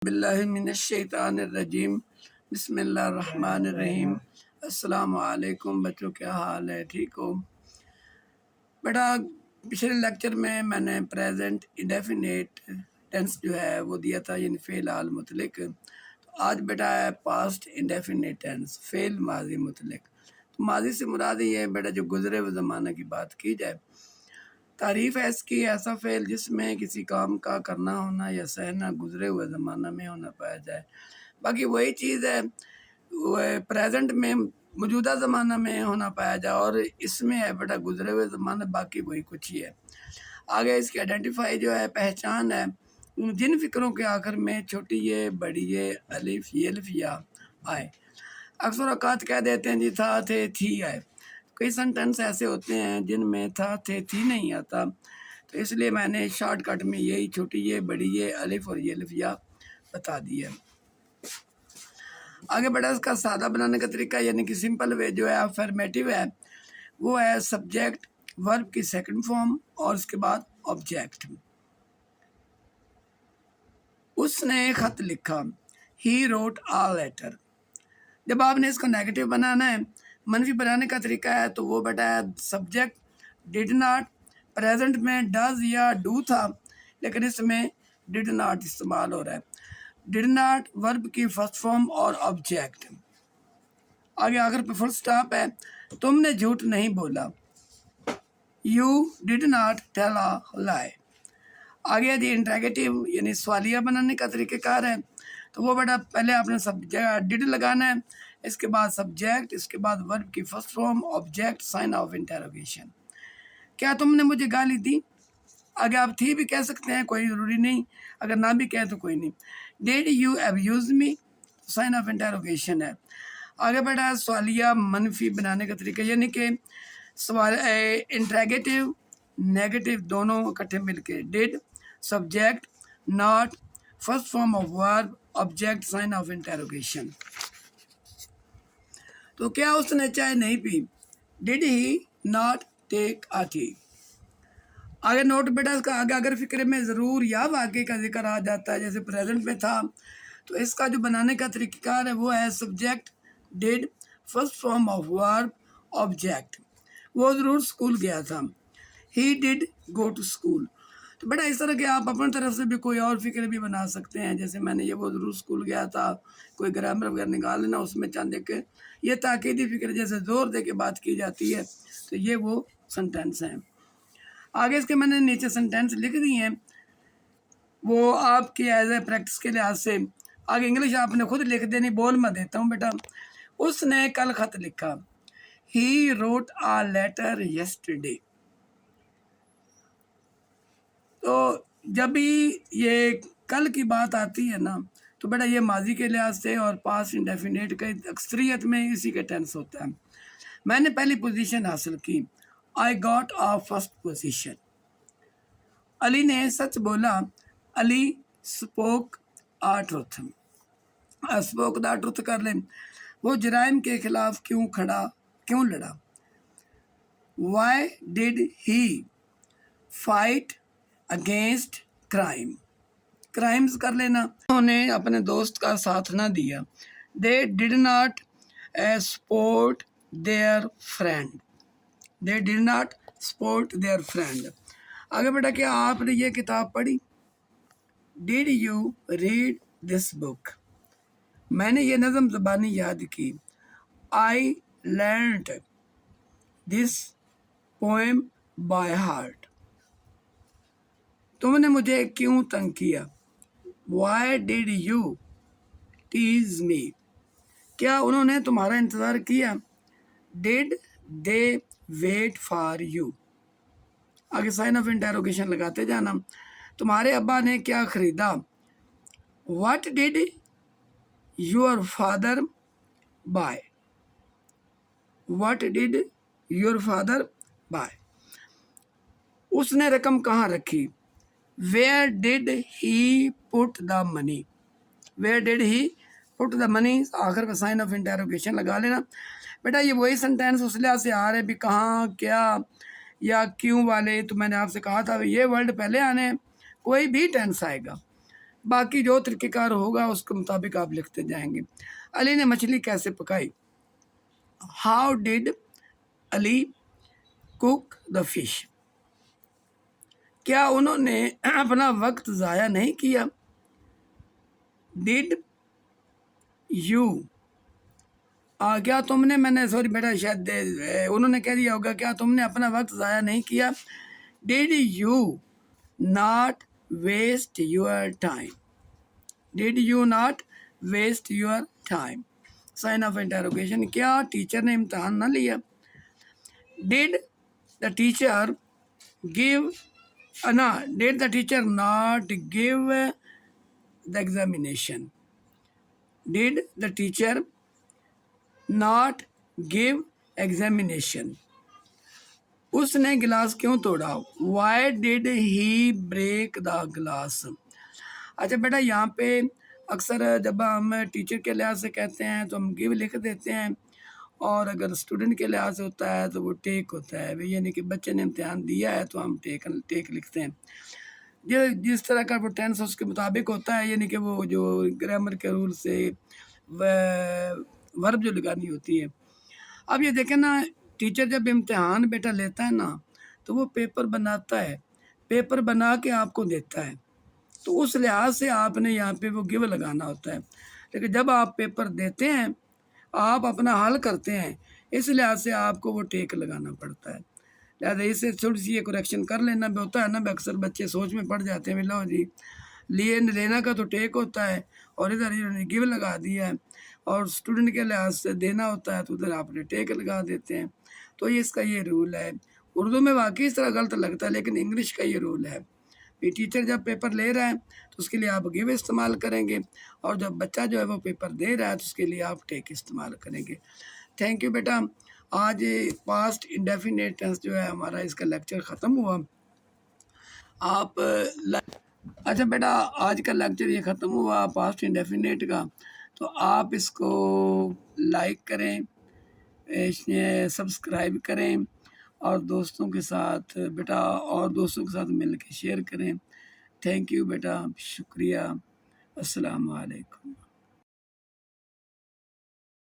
باللہ من الشیطان الرجیم بسم اللہ الرحمن الرحیم۔ السلام علیکم بچوں، کیا حال ہے؟ ٹھیک ہو؟ بیٹا پچھلے لیکچر میں نے پریزنٹ انڈیفینیٹ ٹینس جو ہے وہ دیا تھا، یعنی فعل حال مطلق۔ تو آج بیٹا ہے پاسٹ انڈیفینیٹ ٹینس، فعل ماضی مطلق۔ تو ماضی سے مراد یہ ہے بیٹا جو گزرے ہوئے زمانہ کی بات کی جائے۔ تعریف ہے اس کی، ایسا فعل جس میں کسی کام کا کرنا ہونا یا سہنا گزرے ہوئے زمانہ میں ہونا پایا جائے۔ باقی وہی چیز ہے پریزنٹ میں موجودہ زمانہ میں ہونا پایا جائے، اور اس میں ہے بیٹا گزرے ہوئے زمانہ، باقی وہی کچھ ہی ہے۔ آگے اس کی آئیڈینٹیفائی جو ہے، پہچان ہے جن فکروں کے آخر میں چھوٹی یہ بڑی یہ الف یلف یا آئے۔ اکثر اوقات کہہ دیتے ہیں جی تھا تھے تھی آئے۔ کئی سینٹنس ایسے ہوتے ہیں جن میں تھا تھے تھی نہیں آتا، تو اس لیے میں نے شارٹ کٹ میں یہی چھوٹی یہ بڑی یہ الف اور یہ الف یا بتا دیا۔ آگے بڑھا اس کا سادہ بنانے کا طریقہ، یعنی کہ سمپل وے جو ہے افرمیٹیو ہے، وہ ہے سبجیکٹ ورب کی سیکنڈ فارم اور اس کے بعد آبجیکٹ۔ اس نے خط لکھا، ہی روٹ آ لیٹر۔ جب آپ نے اس کو نیگیٹو بنانا ہے، منفی بنانے کا طریقہ ہے، تو وہ بیٹا ہے سبجیکٹ ڈیڈ ناٹ۔ پریزنٹ میں ڈز یا ڈو تھا، لیکن اس میں ڈیڈ ناٹ استعمال ہو رہا ہے۔ ڈیڈ ناٹ ورب کی فرسٹ فارم اور آبجیکٹ۔ آگے آخر پہ فل سٹاپ ہے، تم نے جھوٹ نہیں بولا، you did not tell a لائی۔ آگے دی انٹریگیٹو یعنی سوالیہ بنانے کا طریقہ کار ہے، تو وہ بیٹا پہلے آپ نے سبجیکٹ ڈیڈ لگانا ہے، اس کے بعد سبجیکٹ، اس کے بعد ورب کی first form, object, sign of interrogation. کیا تم نے مجھے گالی دی؟ آگے آپ تھی بھی کہہ سکتے ہیں، کوئی ضروری نہیں، اگر نہ بھی کہے تو کوئی نہیں۔ Did you abuse me, sign of interrogation ہے۔ آگے بیٹا سوالیہ منفی بنانے کا طریقہ، یعنی کہ سوال انٹریگیٹو نیگیٹو دونوں اکٹھے مل کے، did subject not first form of verb object sign of interrogation. تو کیا اس نے چائے نہیں پی؟ Did he not take a tea. آگے نوٹ بیٹا اس کا آگے اگر فکر میں ضرور یا واقعے کا ذکر آ جاتا ہے، جیسے پریزنٹ میں تھا، تو اس کا جو بنانے کا طریقہ کار ہے وہ ہے subject did first form of verb object. وہ ضرور اسکول گیا تھا، he did go to school. تو بیٹا اس طرح کے آپ اپنے طرف سے بھی کوئی اور فکر بھی بنا سکتے ہیں، جیسے میں نے یہ وہ ضرور اسکول گیا تھا، کوئی گرامر وغیرہ نکال لینا، اس میں چند ایک یہ تاکیدی فکر جیسے زور دے کے بات کی جاتی ہے، تو یہ وہ سنٹینس ہیں۔ آگے اس کے میں نے نیچے سنٹینس لکھ دی ہیں، وہ آپ کی ایز اے پریکٹس کے لحاظ سے۔ آگے انگلش آپ نے خود لکھ دینی، بول میں دیتا ہوں بیٹا۔ اس نے کل خط لکھا، he wrote a letter yesterday. تو جب بھی یہ کل کی بات آتی ہے نا، تو بیٹا یہ ماضی کے لحاظ سے اور پاسٹ انڈیفینیٹ کا اکثریت میں اسی کے ٹینس ہوتا ہے۔ میں نے پہلی پوزیشن حاصل کی، I got a first position۔ علی نے سچ بولا، علی spoke a truth۔ spoke the truth کر لیں، وہ جرائم کے خلاف کیوں لڑا؟ Why did he fight against crime؟ Crimes کر لینا، انہوں نے اپنے دوست کا ساتھ نہ دیا۔ They did not support their friend۔ They did not support their friend۔ آگے بیٹا کیا آپ نے یہ کتاب پڑھی؟ Did you read this book؟ میں نے یہ نظم زبانی یاد کی۔ I learnt this poem by heart۔ تم نے مجھے کیوں تنگ کیا؟ Why did you tease me؟ کیا انہوں نے تمہارا انتظار کیا؟ Did they wait for you؟ آگے سائن آف انٹروگیشن لگاتے جانا۔ تمہارے ابا نے کیا خریدا؟ What did your father buy؟ What did your father buy؟ اس نے رقم کہاں رکھی؟ Where did he put the money؟ Where did he put the money؟ آخر کا سائن آف انٹروگیشن لگا لینا۔ بیٹا یہ وہی سنٹینس اس لحاظ سے آ رہے بھی کہاں، کیا یا کیوں والے، تو میں نے آپ سے کہا تھا یہ ورڈ پہلے آنے ہیں، کوئی بھی ٹینس آئے گا باقی جو طریقہ کار ہوگا اس کے مطابق آپ لکھتے جائیں گے۔ علی نے مچھلی کیسے پکائی؟ How did Ali cook the fish? کیا انہوں نے اپنا وقت ضائع نہیں کیا؟ ڈیڈ یو کیا تم نے، میں نے سوری بیٹا شاید انہوں نے کہہ دیا ہوگا کیا تم نے اپنا وقت ضائع نہیں کیا؟ Did you not waste your time? Did you not waste your time? Sign of interrogation, کیا ٹیچر نے امتحان نہ لیا؟ Did the teacher give did the teacher not give the examination? Did the teacher not give examination? اس نے glass کیوں توڑا؟ Why did he break the glass? اچھا بیٹا یہاں پہ اکثر جب ہم ٹیچر کے لحاظ سے کہتے ہیں تو ہم گیو لکھ دیتے ہیں، اور اگر اسٹوڈنٹ کے لحاظ سے ہوتا ہے تو وہ ٹیک ہوتا ہے، یعنی کہ بچے نے امتحان دیا ہے تو ہم ٹیک لکھتے ہیں۔ جس طرح کا وہ ٹینس اس کے مطابق ہوتا ہے، یعنی کہ وہ جو گرامر کے رول سے ورب جو لگانی ہوتی ہے۔ اب یہ دیکھیں نا، ٹیچر جب امتحان بیٹا لیتا ہے نا تو وہ پیپر بناتا ہے، پیپر بنا کے آپ کو دیتا ہے، تو اس لحاظ سے آپ نے یہاں پہ وہ گیو لگانا ہوتا ہے۔ لیکن جب آپ پیپر دیتے ہیں، آپ اپنا حل کرتے ہیں، اس لحاظ سے آپ کو وہ ٹیک لگانا پڑتا ہے۔ لہٰذا اس سے تھوڑی سی یہ کریکشن کر لینا بھی ہوتا ہے نا، اکثر بچے سوچ میں پڑ جاتے ہیں لو جی لینا کا تو ٹیک ہوتا ہے اور ادھر انہوں نے گیو لگا دیا ہے، اور اسٹوڈنٹ کے لحاظ سے دینا ہوتا ہے تو ادھر آپ نے ٹیک لگا دیتے ہیں۔ تو اس کا یہ رول ہے۔ اردو میں واقعی اس طرح غلط لگتا ہے، لیکن انگلش کا یہ رول ہے۔ ٹیچر جب پیپر لے رہا ہے تو اس کے لیے آپ گیو استعمال کریں گے، اور جب بچہ جو ہے وہ پیپر دے رہا ہے تو اس کے لیے آپ ٹیک استعمال کریں گے۔ تھینک یو بیٹا۔ آج پاسٹ انڈیفینیٹ ٹینس جو ہے ہمارا اس کا لیکچر ختم ہوا۔ آپ اچھا بیٹا آج کا لیکچر یہ ختم ہوا پاسٹ انڈیفینیٹ کا، تو آپ اس کو لائک کریں، سبسکرائب کریں، اور دوستوں کے ساتھ مل کے شیئر کریں۔ تھینک یو بیٹا، شکریہ، السلام علیکم۔